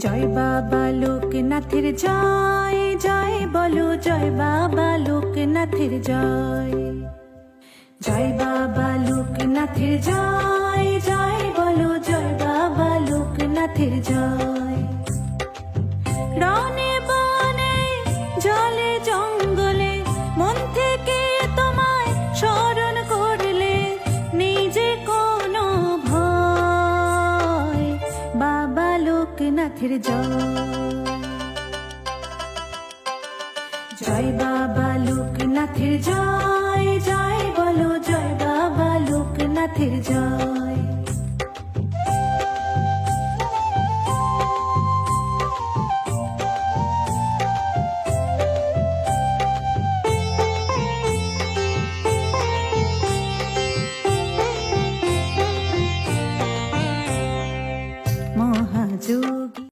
জয় বাবা লোকনাথের জয়, জয় বলো জয় বাবা লোকনাথের জয়। জয় বাবা লোকনাথের জয়, জয় বলো জয় বাবা লোকনাথের জয়। রনে বনে জলে জঙ্গলে মন থেকে তোমায় স্মরণ করলে নিজে কোনো ভয়, বাবা লোকনাথের জয়। জয় বাবা লোকনাথের জয়, জয় বলো জয় বাবা লোকনাথের জয়। মহাযোগী